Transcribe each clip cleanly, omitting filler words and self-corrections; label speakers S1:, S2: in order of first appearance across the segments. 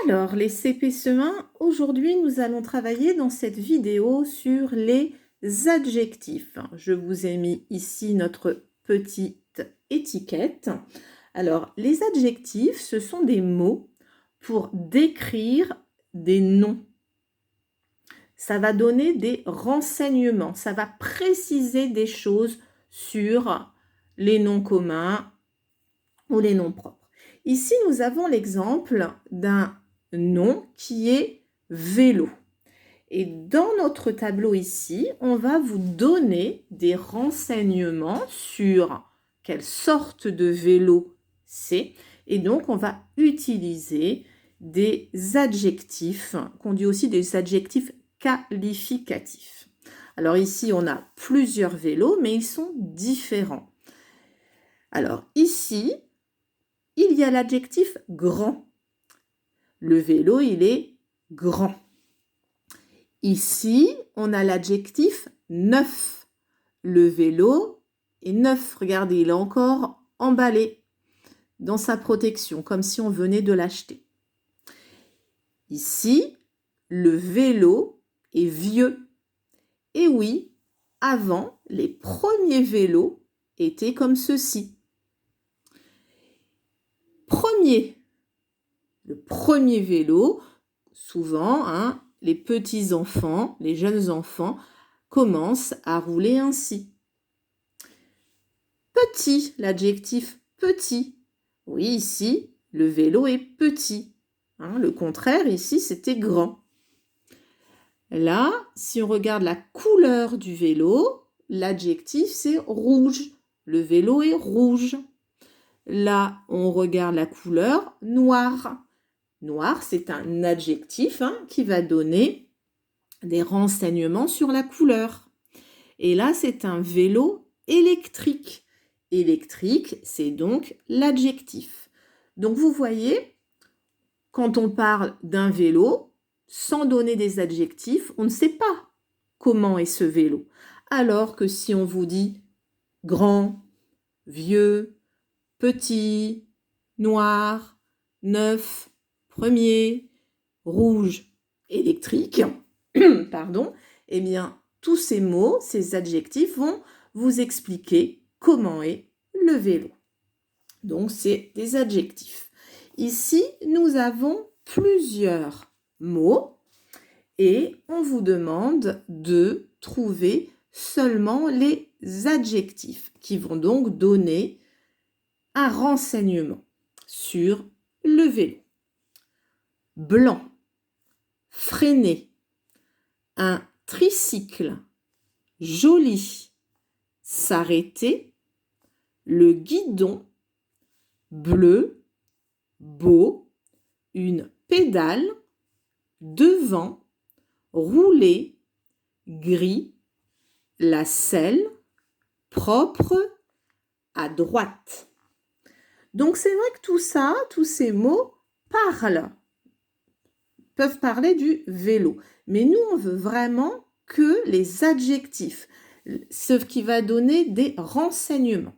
S1: Alors, les CP1, aujourd'hui, nous allons travailler dans cette vidéo sur les adjectifs. Je vous ai mis ici notre petite étiquette. Alors, les adjectifs, ce sont des mots pour décrire des noms. Ça va donner des renseignements, ça va préciser des choses sur les noms communs ou les noms propres. Ici, nous avons l'exemple d'un nom qui est vélo. Et dans notre tableau ici, on va vous donner des renseignements sur quelle sorte de vélo c'est. Et donc, on va utiliser des adjectifs, qu'on dit aussi des adjectifs qualificatifs. Alors ici, on a plusieurs vélos, mais ils sont différents. Alors ici, il y a l'adjectif grand. Le vélo, il est grand. Ici, on a l'adjectif neuf. Le vélo est neuf. Regardez, il est encore emballé dans sa protection, comme si on venait de l'acheter. Ici, le vélo est vieux. Et oui, avant, les premiers vélos étaient comme ceci. Le premier vélo, souvent, les petits enfants, les jeunes enfants, commencent à rouler ainsi. Petit, l'adjectif petit. Oui, ici, le vélo est petit. Le contraire, ici, c'était grand. Là, si on regarde la couleur du vélo, l'adjectif, c'est rouge. Le vélo est rouge. Là, on regarde la couleur noir. Noir, c'est un adjectif qui va donner des renseignements sur la couleur. Et là, c'est un vélo électrique. Électrique, c'est donc l'adjectif. Donc, vous voyez, quand on parle d'un vélo, sans donner des adjectifs, on ne sait pas comment est ce vélo. Alors que si on vous dit grand, vieux, petit, noir, neuf, premier, rouge, électrique, pardon, eh bien, tous ces mots, ces adjectifs vont vous expliquer comment est le vélo. Donc, c'est des adjectifs. Ici, nous avons plusieurs mots et on vous demande de trouver seulement les adjectifs qui vont donc donner un renseignement sur le vélo. Blanc, freiner, un tricycle, joli, s'arrêter, le guidon, bleu, beau, une pédale, devant, rouler, gris, la selle, propre, à droite. Donc c'est vrai que tout ça, tous ces mots peuvent parler du vélo. Mais nous, on veut vraiment que les adjectifs, ce qui va donner des renseignements.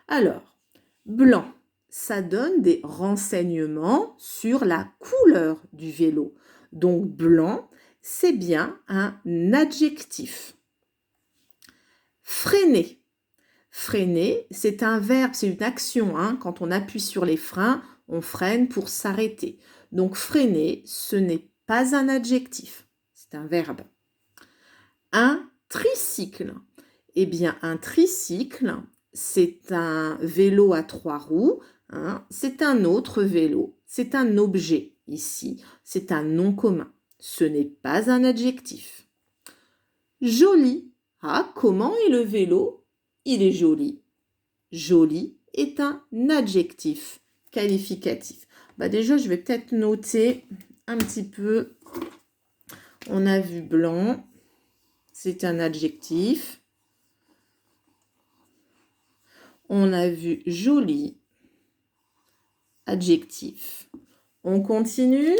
S1: Alors, blanc, ça donne des renseignements sur la couleur du vélo. Donc, blanc, c'est bien un adjectif. Freiner. Freiner, c'est un verbe, c'est une action. Quand on appuie sur les freins, on freine pour s'arrêter. Donc, freiner, ce n'est pas un adjectif, c'est un verbe. Un tricycle. Eh bien, un tricycle, c'est un vélo à 3 roues. C'est un autre vélo. C'est un objet ici. C'est un nom commun. Ce n'est pas un adjectif. Joli. Comment est le vélo? Il est joli. Joli est un adjectif qualificatif. Déjà, je vais peut-être noter un petit peu. On a vu blanc. C'est un adjectif. On a vu joli. Adjectif. On continue.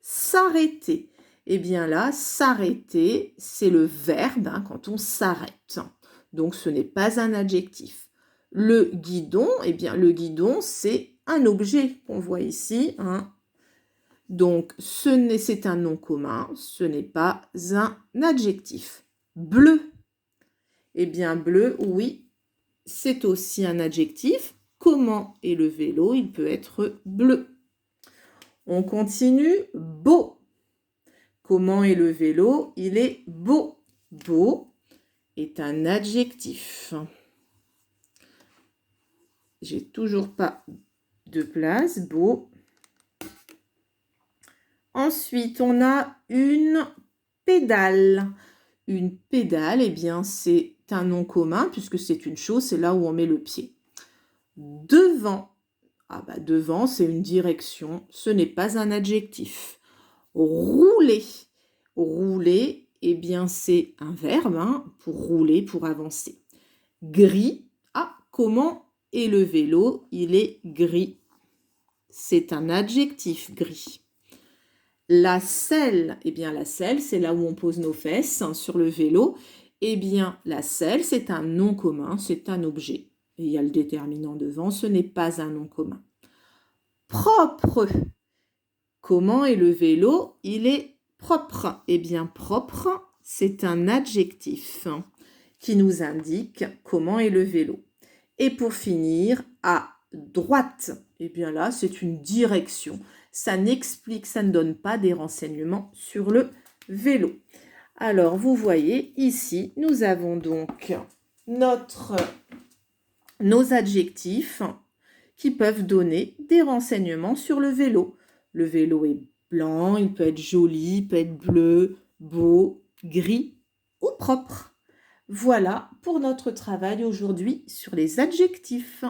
S1: S'arrêter. Eh bien là, s'arrêter, c'est le verbe quand on s'arrête. Donc, ce n'est pas un adjectif. Le guidon, eh bien, le guidon, c'est un objet qu'on voit ici. Donc, c'est un nom commun, ce n'est pas un adjectif. Bleu. Eh bien, bleu, oui, c'est aussi un adjectif. Comment est le vélo? Il peut être bleu. On continue. Beau. Comment est le vélo? Il est beau. Beau est un adjectif. J'ai toujours pas de place. Beau. Ensuite, on a une pédale. Une pédale, eh bien, c'est un nom commun puisque c'est une chose, c'est là où on met le pied. Devant. Ah bah devant, c'est une direction, ce n'est pas un adjectif. Rouler. Rouler, eh bien, c'est un verbe pour rouler, pour avancer. Gris. Ah, comment est le vélo? Il est gris. C'est un adjectif, gris. La selle, eh bien la selle, c'est là où on pose nos fesses sur le vélo. Eh bien, la selle, c'est un nom commun, c'est un objet. Et il y a le déterminant devant, ce n'est pas un nom commun. Propre. Comment est le vélo? Il est propre. Eh bien, propre, c'est un adjectif qui nous indique comment est le vélo. Et pour finir, à droite, eh bien là, c'est une direction. Ça n'explique, ça ne donne pas des renseignements sur le vélo. Alors, vous voyez, ici, nous avons donc nos adjectifs qui peuvent donner des renseignements sur le vélo. Le vélo est blanc, il peut être joli, il peut être bleu, beau, gris ou propre. Voilà pour notre travail aujourd'hui sur les adjectifs.